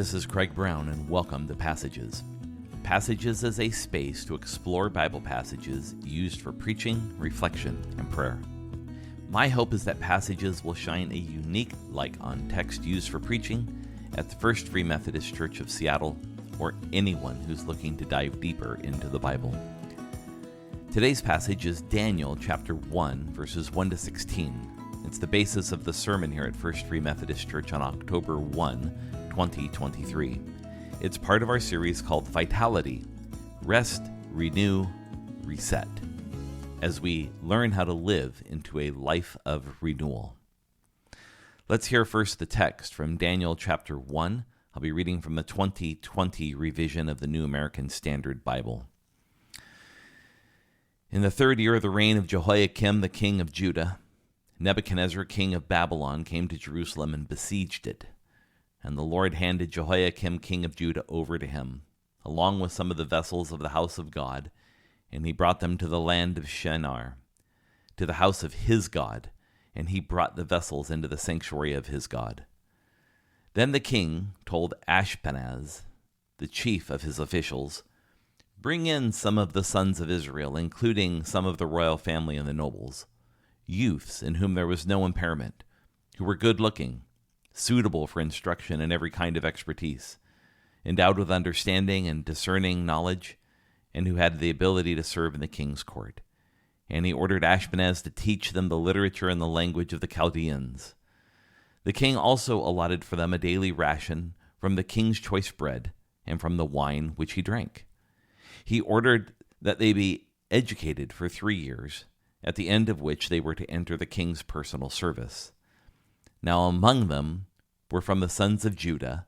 This is Craig Brown, and welcome to Passages. Passages is a space to explore Bible passages used for preaching, reflection, and prayer. My hope is that Passages will shine a unique light on text used for preaching at the First Free Methodist Church of Seattle, or anyone who's looking to dive deeper into the Bible. Today's passage is Daniel chapter 1, verses 1 to 16. It's the basis of the sermon here at First Free Methodist Church on October 1, 2023. It's part of our series called Vitality, Rest, Renew, Reset, as we learn how to live into a life of renewal. Let's hear first the text from Daniel chapter 1. I'll be reading from the 2020 revision of the New American Standard Bible. In the 3rd year of the reign of Jehoiakim, the king of Judah, Nebuchadnezzar, king of Babylon, came to Jerusalem and besieged it. And the Lord handed Jehoiakim, king of Judah, over to him, along with some of the vessels of the house of God, and he brought them to the land of Shinar, to the house of his God, and he brought the vessels into the sanctuary of his God. Then the king told Ashpenaz, the chief of his officials, "Bring in some of the sons of Israel, including some of the royal family and the nobles, youths in whom there was no impairment, who were good-looking, suitable for instruction in every kind of expertise, endowed with understanding and discerning knowledge, and who had the ability to serve in the king's court." And he ordered Ashpenaz to teach them the literature and the language of the Chaldeans. The king also allotted for them a daily ration from the king's choice bread and from the wine which he drank. He ordered that they be educated for 3 years, at the end of which they were to enter the king's personal service. Now among them were from the sons of Judah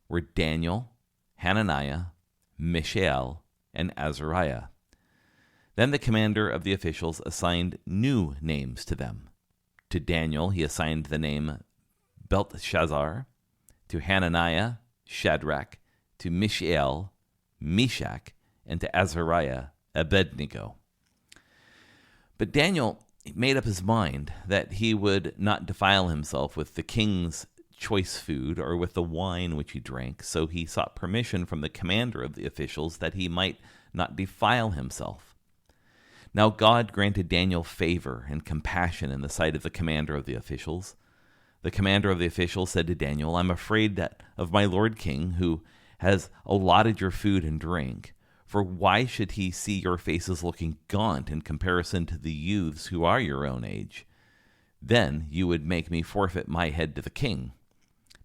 were Daniel, Hananiah, Mishael, and Azariah. Then the commander of the officials assigned new names to them. To Daniel he assigned the name Belteshazzar, to Hananiah, Shadrach, to Mishael, Meshach, and to Azariah, Abednego. But Daniel made up his mind that he would not defile himself with the king's choice food or with the wine which he drank, so he sought permission from the commander of the officials that he might not defile himself. Now God granted Daniel favor and compassion in the sight of the commander of the officials. The commander of the officials said to Daniel, "I'm afraid that of my lord king, who has allotted your food and drink. For why should he see your faces looking gaunt in comparison to the youths who are your own age? Then you would make me forfeit my head to the king."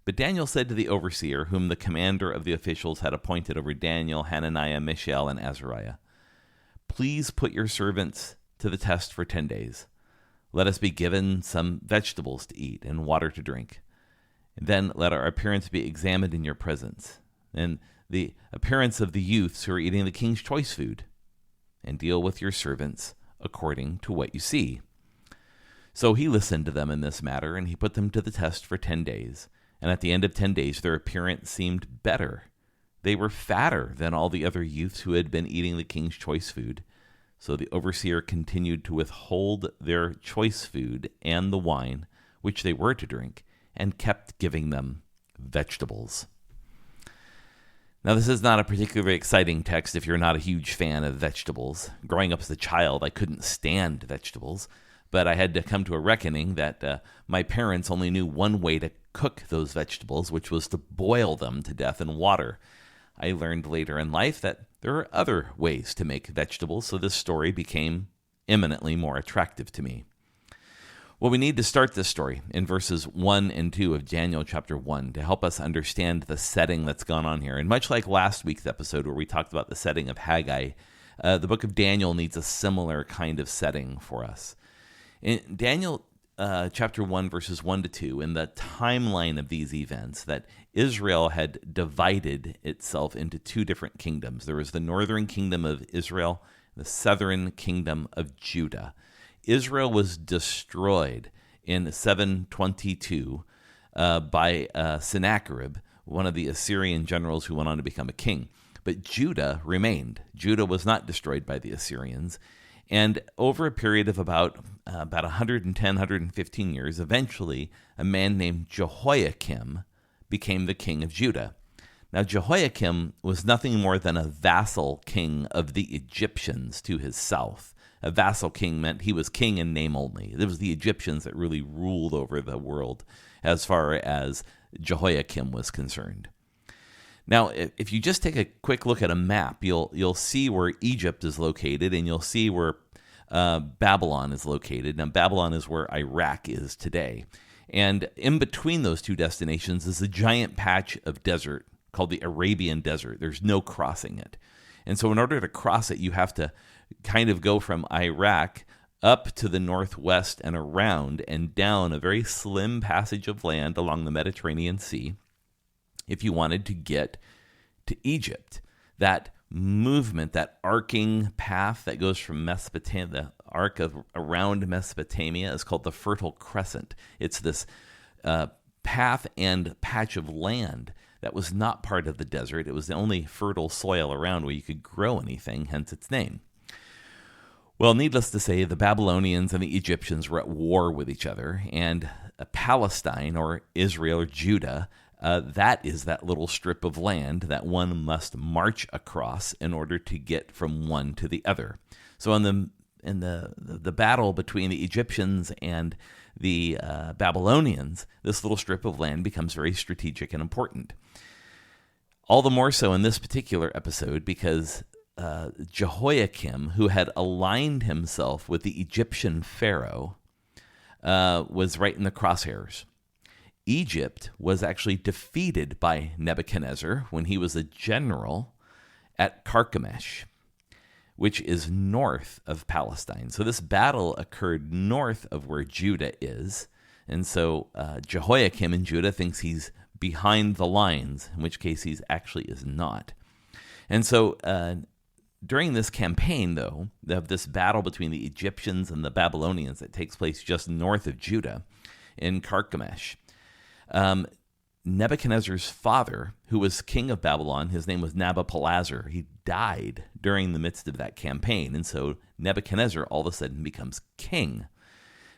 But Daniel said to the overseer, whom the commander of the officials had appointed over Daniel, Hananiah, Mishael, and Azariah, "Please put your servants to the test for 10 days. Let us be given some vegetables to eat and water to drink. Then let our appearance be examined in your presence, and the appearance of the youths who are eating the king's choice food, and deal with your servants according to what you see." So he listened to them in this matter, and he put them to the test for 10 days. And at the end of 10 days, their appearance seemed better. They were fatter than all the other youths who had been eating the king's choice food. So the overseer continued to withhold their choice food and the wine, which they were to drink, and kept giving them vegetables. Now, this is not a particularly exciting text if you're not a huge fan of vegetables. Growing up as a child, I couldn't stand vegetables, but I had to come to a reckoning that my parents only knew one way to cook those vegetables, which was to boil them to death in water. I learned later in life that there are other ways to make vegetables, so this story became eminently more attractive to me. Well, we need to start this story in verses 1 and 2 of Daniel chapter 1 to help us understand the setting that's gone on here. And much like last week's episode where we talked about the setting of Haggai, the book of Daniel needs a similar kind of setting for us. In Daniel chapter 1, verses 1 to 2, in the timeline of these events, that Israel had divided itself into 2 different kingdoms. There was the northern kingdom of Israel, the southern kingdom of Judah. Israel was destroyed in 722 by Sennacherib, one of the Assyrian generals who went on to become a king. But Judah remained. Judah was not destroyed by the Assyrians. And over a period of about 110, 115 years, eventually a man named Jehoiakim became the king of Judah. Now, Jehoiakim was nothing more than a vassal king of the Egyptians to his south. A vassal king meant he was king in name only. It was the Egyptians that really ruled over the world as far as Jehoiakim was concerned. Now, if you just take a quick look at a map, you'll see where Egypt is located, and you'll see where Babylon is located. Now, Babylon is where Iraq is today. And in between those two destinations is a giant patch of desert called the Arabian Desert. There's no crossing it. And so in order to cross it, you have to kind of go from Iraq up to the northwest and around and down a very slim passage of land along the Mediterranean Sea if you wanted to get to Egypt. That movement, that arcing path that goes from Mesopotamia, the arc of around Mesopotamia, is called the Fertile Crescent. It's this path and patch of land that was not part of the desert. It was the only fertile soil around where you could grow anything, hence its name. Well, needless to say, the Babylonians and the Egyptians were at war with each other, and Palestine, or Israel, or Judah, that is that little strip of land that one must march across in order to get from one to the other. So in the battle between the Egyptians and the Babylonians, this little strip of land becomes very strategic and important. All the more so in this particular episode because Jehoiakim, who had aligned himself with the Egyptian pharaoh, was right in the crosshairs. Egypt was actually defeated by Nebuchadnezzar when he was a general at Carchemish, which is north of Palestine. So this battle occurred north of where Judah is. And so Jehoiakim in Judah thinks he's behind the lines, in which case he actually is not. And so during this campaign, though, of this battle between the Egyptians and the Babylonians that takes place just north of Judah in Carchemish, Nebuchadnezzar's father, who was king of Babylon, his name was Nabopolassar, he died during the midst of that campaign. And so Nebuchadnezzar all of a sudden becomes king.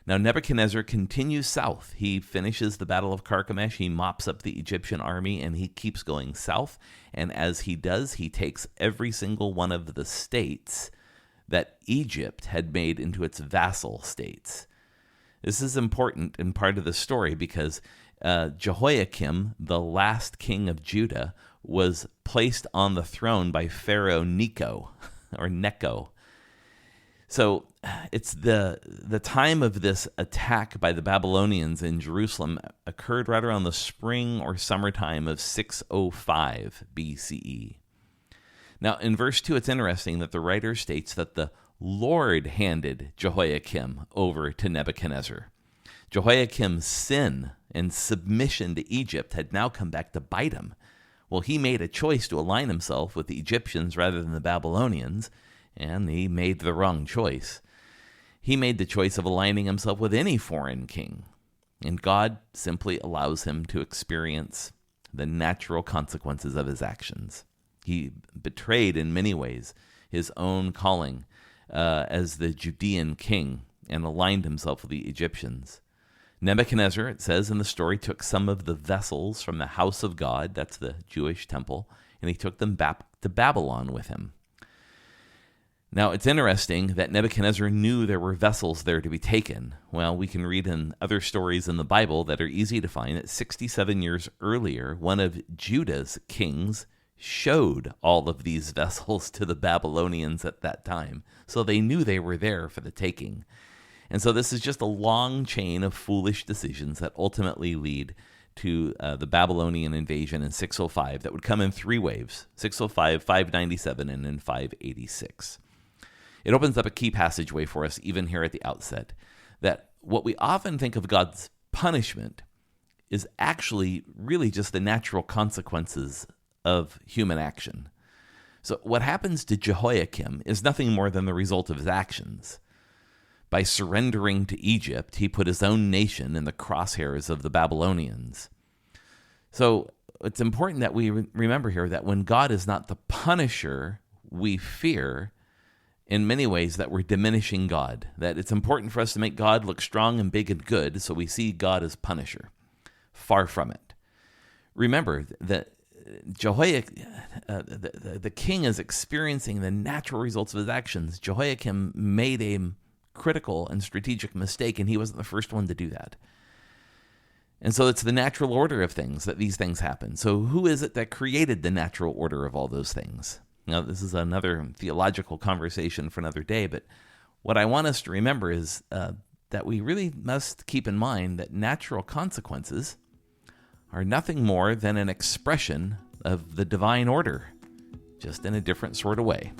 Now, Nebuchadnezzar continues south. He finishes the Battle of Carchemish. He mops up the Egyptian army, and he keeps going south. And as he does, he takes every single one of the states that Egypt had made into its vassal states. This is important and part of the story because Jehoiakim, the last king of Judah, was placed on the throne by Pharaoh Necho, or Necho. So it's the time of this attack by the Babylonians in Jerusalem occurred right around the spring or summertime of 605 BCE. Now, in verse 2, it's interesting that the writer states that the Lord handed Jehoiakim over to Nebuchadnezzar. Jehoiakim's sin and submission to Egypt had now come back to bite him. Well, he made a choice to align himself with the Egyptians rather than the Babylonians, and he made the wrong choice. He made the choice of aligning himself with any foreign king, and God simply allows him to experience the natural consequences of his actions. He betrayed in many ways his own calling as the Judean king and aligned himself with the Egyptians. Nebuchadnezzar, it says in the story, took some of the vessels from the house of God, that's the Jewish temple, and he took them back to Babylon with him. Now, it's interesting that Nebuchadnezzar knew there were vessels there to be taken. Well, we can read in other stories in the Bible that are easy to find that 67 years earlier, one of Judah's kings showed all of these vessels to the Babylonians at that time. So they knew they were there for the taking. And so this is just a long chain of foolish decisions that ultimately lead to the Babylonian invasion in 605 that would come in three waves, 605, 597, and then 586. It opens up a key passageway for us, even here at the outset, that what we often think of God's punishment is actually really just the natural consequences of human action. So what happens to Jehoiakim is nothing more than the result of his actions. By surrendering to Egypt, he put his own nation in the crosshairs of the Babylonians. So it's important that we remember here that when God is not the punisher, we fear in many ways that we're diminishing God, that it's important for us to make God look strong and big and good, so we see God as punisher. Far from it. Remember that the king is experiencing the natural results of his actions. Jehoiakim made a critical and strategic mistake, and he wasn't the first one to do that. And so it's the natural order of things that these things happen. So who is it that created the natural order of all those things? Now, this is another theological conversation for another day, but what I want us to remember is that we really must keep in mind that natural consequences are nothing more than an expression of the divine order, just in a different sort of way.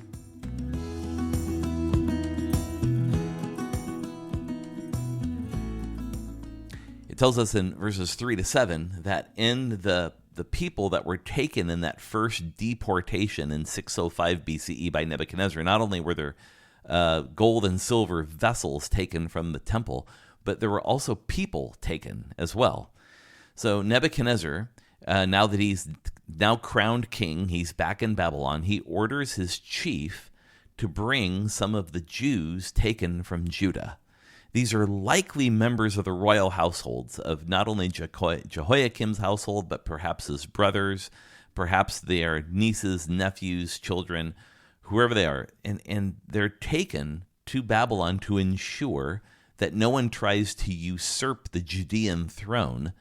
It tells us in verses 3-7 that in the people that were taken in that first deportation in 605 BCE by Nebuchadnezzar, not only were there gold and silver vessels taken from the temple, but there were also people taken as well. So Nebuchadnezzar, now that he's now crowned king, he's back in Babylon, he orders his chief to bring some of the Jews taken from Judah. These are likely members of the royal households of not only Jehoiakim's household, but perhaps his brothers, perhaps their nieces, nephews, children, whoever they are. And they're taken to Babylon to ensure that no one tries to usurp the Judean throne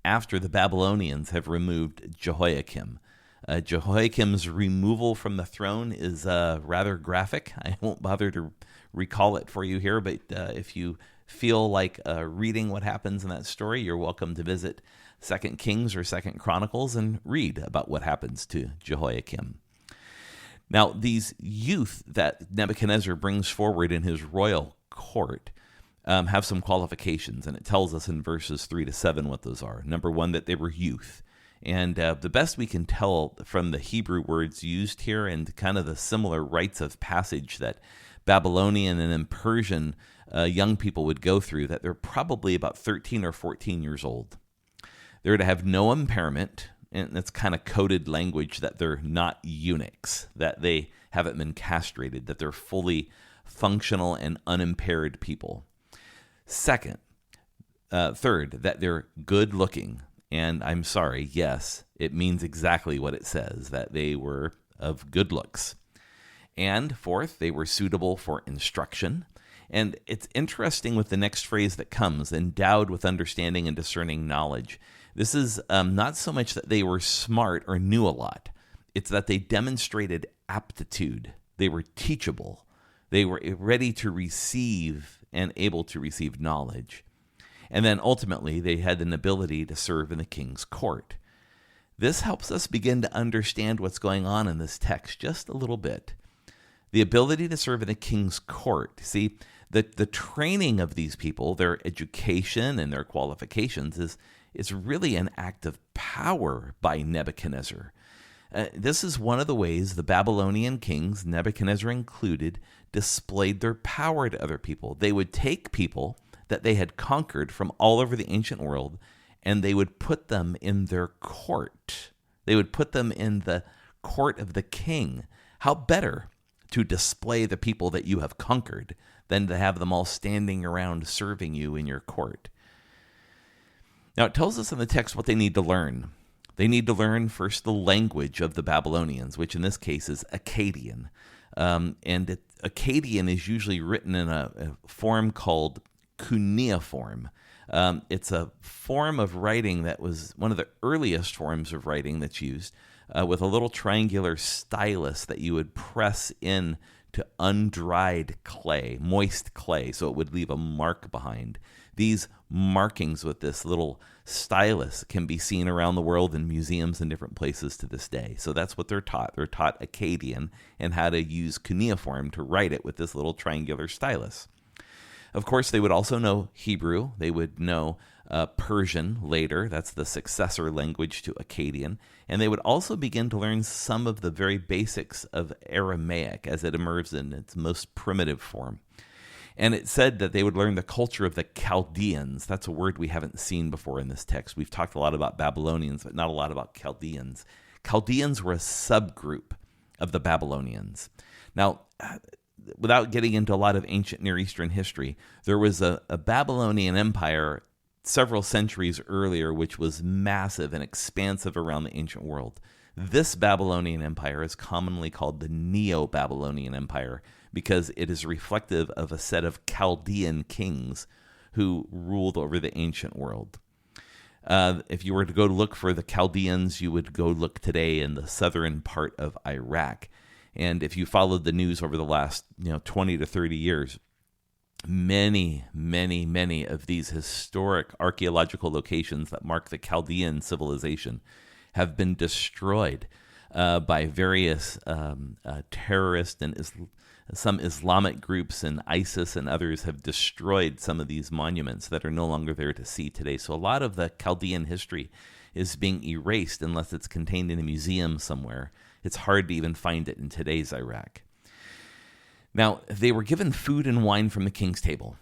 after the Babylonians have removed Jehoiakim. Jehoiakim's removal from the throne is rather graphic. I won't bother to recall it for you here, but if you feel like reading what happens in that story, you're welcome to visit 2 Kings or 2 Chronicles and read about what happens to Jehoiakim. Now, these youth that Nebuchadnezzar brings forward in his royal court have some qualifications, and it tells us in verses 3-7 what those are. Number one, that they were youth. And the best we can tell from the Hebrew words used here and kind of the similar rites of passage that Babylonian and then Persian young people would go through, that they're probably about 13 or 14 years old. They're to have no impairment, and that's kind of coded language that they're not eunuchs, that they haven't been castrated, that they're fully functional and unimpaired people. Third, that they're good looking. And I'm sorry, yes, it means exactly what it says, that they were of good looks. And fourth, they were suitable for instruction. And it's interesting with the next phrase that comes, endowed with understanding and discerning knowledge. This is not so much that they were smart or knew a lot. It's that they demonstrated aptitude. They were teachable. They were ready to receive and able to receive knowledge. And then ultimately, they had an ability to serve in the king's court. This helps us begin to understand what's going on in this text just a little bit. The ability to serve in the king's court. See, the training of these people, their education and their qualifications is really an act of power by Nebuchadnezzar. This is one of the ways the Babylonian kings, Nebuchadnezzar included, displayed their power to other people. They would take people that they had conquered from all over the ancient world, and they would put them in their court. They would put them in the court of the king. How better to display the people that you have conquered than to have them all standing around serving you in your court? Now, it tells us in the text what they need to learn. They need to learn first the language of the Babylonians, which in this case is Akkadian. Akkadian is usually written in a form called cuneiform. It's a form of writing that was one of the earliest forms of writing that's used, with a little triangular stylus that you would press in to undried clay, moist clay, so it would leave a mark behind. These markings with this little stylus can be seen around the world in museums and different places to this day. So that's what they're taught. They're taught Akkadian and how to use cuneiform to write it with this little triangular stylus. Of course, they would also know Hebrew. They would know Persian later. That's the successor language to Akkadian. And they would also begin to learn some of the very basics of Aramaic as it emerged in its most primitive form. And it said that they would learn the culture of the Chaldeans. That's a word we haven't seen before in this text. We've talked a lot about Babylonians, but not a lot about Chaldeans. Chaldeans were a subgroup of the Babylonians. Now, without getting into a lot of ancient Near Eastern history, there was a Babylonian empire several centuries earlier, which was massive and expansive around the ancient world. This Babylonian Empire is commonly called the Neo-Babylonian Empire because it is reflective of a set of Chaldean kings who ruled over the ancient world. If you were to go look for the Chaldeans, you would go look today in the southern part of Iraq. And if you followed the news over the last 20 to 30 years, many of these historic archaeological locations that mark the Chaldean civilization have been destroyed by various terrorist and some Islamic groups, and ISIS and others have destroyed some of these monuments that are no longer there to see today. So a lot of the Chaldean history is being erased unless it's contained in a museum somewhere. It's hard to even find it in today's Iraq. Now, they were given food and wine from the king's table,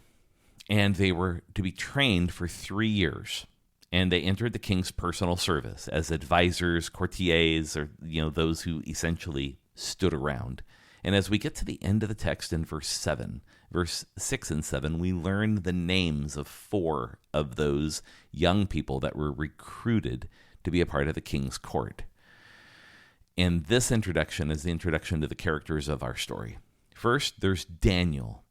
and they were to be trained for 3 years. And they entered the king's personal service as advisors, courtiers, or those who essentially stood around. And as we get to the end of the text in verse 6 and 7, we learn the names of 4 of those young people that were recruited to be a part of the king's court. And this introduction is the introduction to the characters of our story. First, there's Daniel.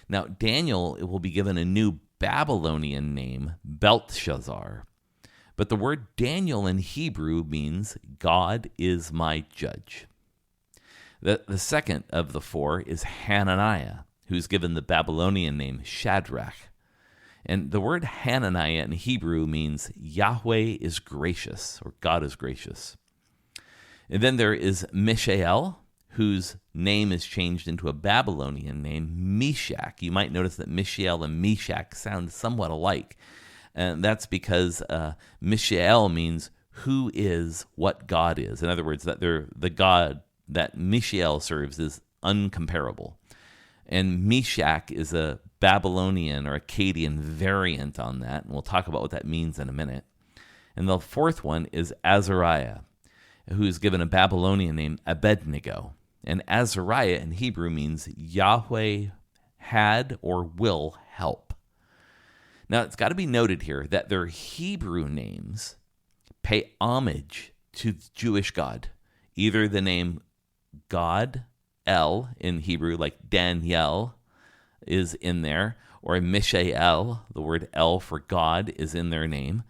Now, Daniel will be given a new Babylonian name, Belteshazzar. But the word Daniel in Hebrew means God is my judge. The second of the 4 is Hananiah, who's given the Babylonian name Shadrach. And the word Hananiah in Hebrew means Yahweh is gracious, or God is gracious. And then there is Mishael, whose name is changed into a Babylonian name, Meshach. You might notice that Mishael and Meshach sound somewhat alike. And that's because Mishael means who is what God is. In other words, that the God that Mishael serves is uncomparable. And Meshach is a Babylonian or Akkadian variant on that, and we'll talk about what that means in a minute. And the 4th one is Azariah, who is given a Babylonian name, Abednego. And Azariah in Hebrew means Yahweh had or will help. Now, it's got to be noted here that their Hebrew names pay homage to the Jewish God. Either the name God, El in Hebrew, like Daniel, is in there, or Mishael, the word El for God, is in their name,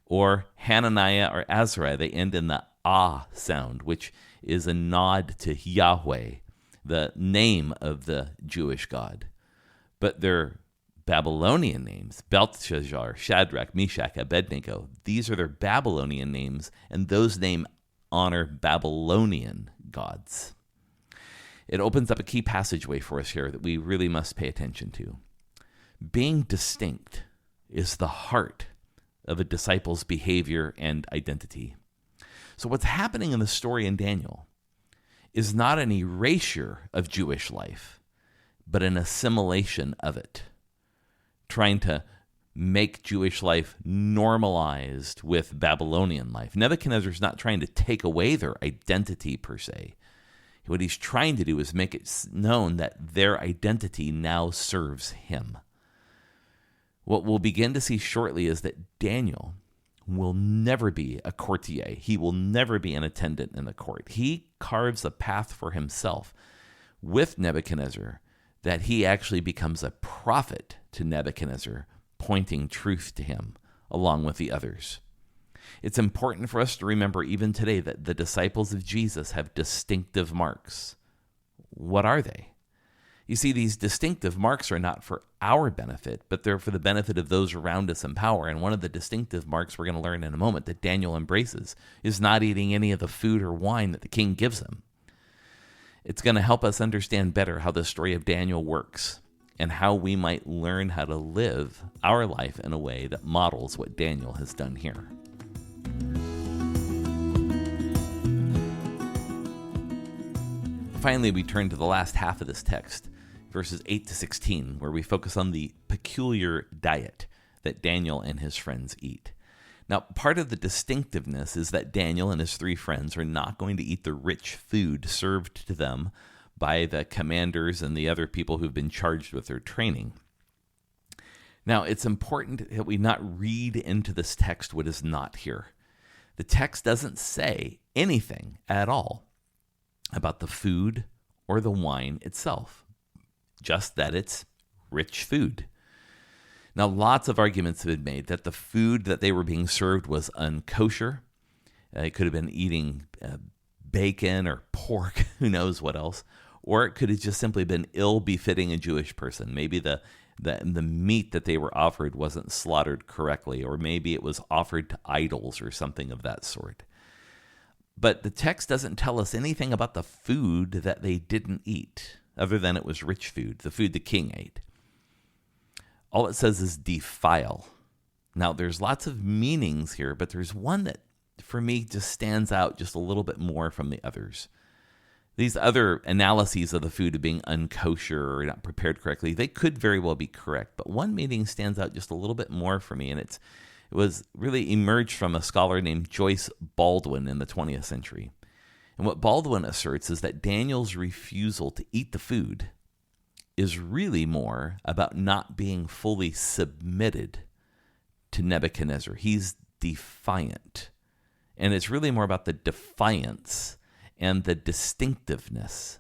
or Hananiah or Azariah, they end in the Ah sound, which is a nod to Yahweh, the name of the Jewish God. But their Babylonian names, Belteshazzar, Shadrach, Meshach, Abednego, these are their Babylonian names, and those names honor Babylonian gods. It opens up a key passageway for us here that we really must pay attention to. Being distinct is the heart of a disciple's behavior and identity. So what's happening in the story in Daniel is not an erasure of Jewish life, but an assimilation of it, trying to make Jewish life normalized with Babylonian life. Nebuchadnezzar's not trying to take away their identity per se. What he's trying to do is make it known that their identity now serves him. What we'll begin to see shortly is that Daniel will never be a courtier. He will never be an attendant in the court. He carves a path for himself with Nebuchadnezzar that he actually becomes a prophet to Nebuchadnezzar, pointing truth to him along with the others. It's important for us to remember even today that the disciples of Jesus have distinctive marks. What are they? You see, these distinctive marks are not for our benefit, but they're for the benefit of those around us in power. And one of the distinctive marks we're going to learn in a moment that Daniel embraces is not eating any of the food or wine that the king gives him. It's going to help us understand better how the story of Daniel works and how we might learn how to live our life in a way that models what Daniel has done here. Finally, we turn to the last half of this text, verses 8 to 16, where we focus on the peculiar diet that Daniel and his friends eat. Now, part of the distinctiveness is that Daniel and his 3 friends are not going to eat the rich food served to them by the commanders and the other people who've been charged with their training. Now, it's important that we not read into this text what is not here. The text doesn't say anything at all about the food or the wine itself, just that it's rich food. Now, lots of arguments have been made that the food that they were being served was unkosher. It could have been eating bacon or pork, who knows what else. Or it could have just simply been ill-befitting a Jewish person. Maybe the meat that they were offered wasn't slaughtered correctly, or maybe it was offered to idols or something of that sort. But the text doesn't tell us anything about the food that they didn't eat, other than it was rich food, the food the king ate. All it says is defile. Now, there's lots of meanings here, but there's one that, for me, just stands out just a little bit more from the others. These other analyses of the food being unkosher or not prepared correctly, they could very well be correct. But one meaning stands out just a little bit more for me, and it was really emerged from a scholar named Joyce Baldwin in the 20th century. And what Baldwin asserts is that Daniel's refusal to eat the food is really more about not being fully submitted to Nebuchadnezzar. He's defiant. And it's really more about the defiance and the distinctiveness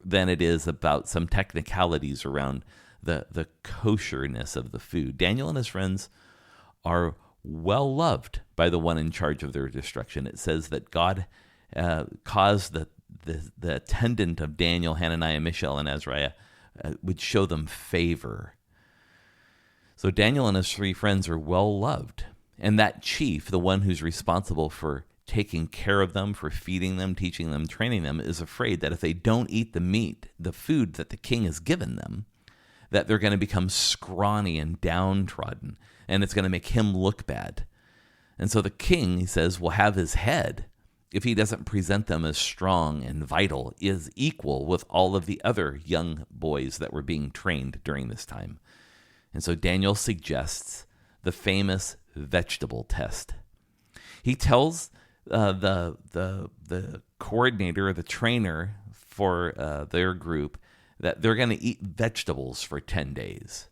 than it is about some technicalities around the kosherness of the food. Daniel and his friends are well loved by the one in charge of their destruction. It says that God caused the attendant of Daniel, Hananiah, Mishael, and Azariah, would show them favor. So Daniel and his three friends are well loved. And that chief, the one who's responsible for taking care of them, for feeding them, teaching them, training them, is afraid that if they don't eat the meat, the food that the king has given them, that they're going to become scrawny and downtrodden, and it's going to make him look bad. And so the king, he says, will have his head, if he doesn't present them as strong and vital, is equal with all of the other young boys that were being trained during this time. And so Daniel suggests the famous vegetable test. He tells the coordinator or the trainer for their group that they're going to eat vegetables for 10 days.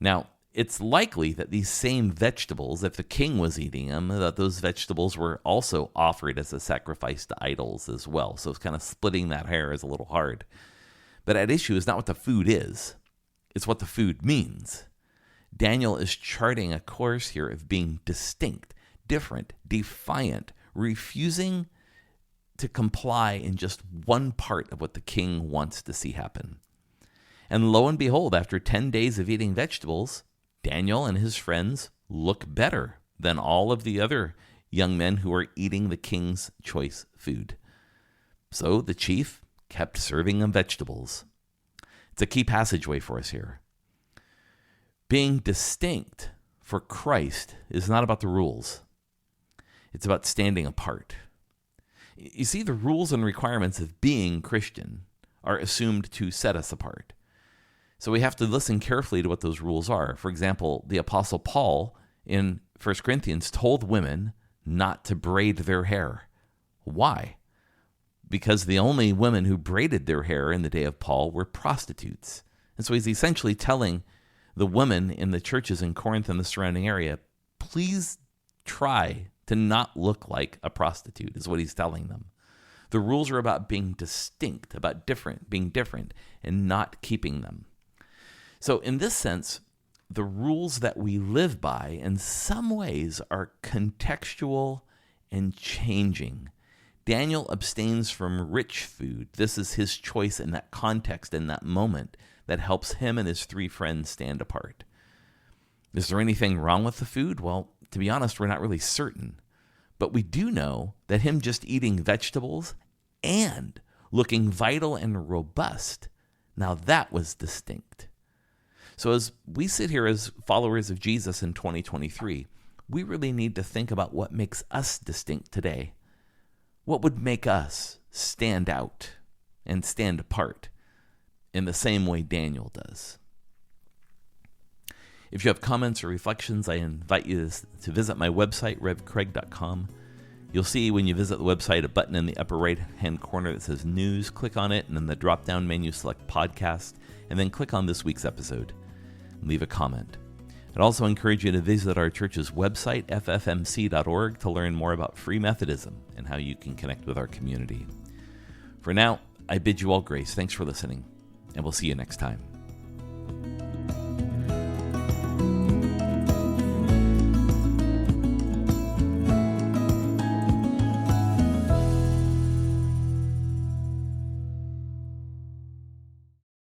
Now, it's likely that these same vegetables, if the king was eating them, that those vegetables were also offered as a sacrifice to idols as well. So it's kind of splitting that hair is a little hard. But at issue is not what the food is. It's what the food means. Daniel is charting a course here of being distinct, different, defiant, refusing to comply in just one part of what the king wants to see happen. And lo and behold, after 10 days of eating vegetables, Daniel and his friends look better than all of the other young men who are eating the king's choice food. So the chief kept serving them vegetables. It's a key passageway for us here. Being distinct for Christ is not about the rules. It's about standing apart. You see, the rules and requirements of being Christian are assumed to set us apart. So we have to listen carefully to what those rules are. For example, the Apostle Paul in 1 Corinthians told women not to braid their hair. Why? Because the only women who braided their hair in the day of Paul were prostitutes. And so he's essentially telling the women in the churches in Corinth and the surrounding area, please try to not look like a prostitute, is what he's telling them. The rules are about being distinct, about being different, and not keeping them. So in this sense, the rules that we live by in some ways are contextual and changing. Daniel abstains from rich food. This is his choice in that context, in that moment, that helps him and his three friends stand apart. Is there anything wrong with the food? Well, to be honest, we're not really certain. But we do know that him just eating vegetables and looking vital and robust, now that was distinct. So as we sit here as followers of Jesus in 2023, we really need to think about what makes us distinct today. What would make us stand out and stand apart in the same way Daniel does? If you have comments or reflections, I invite you to visit my website, revcraig.com. You'll see when you visit the website a button in the upper right-hand corner that says News. Click on it, and in the drop-down menu, select Podcast, and then click on this week's episode. Leave a comment. I'd also encourage you to visit our church's website, ffmc.org, to learn more about Free Methodism and how you can connect with our community. For now, I bid you all grace. Thanks for listening, and we'll see you next time.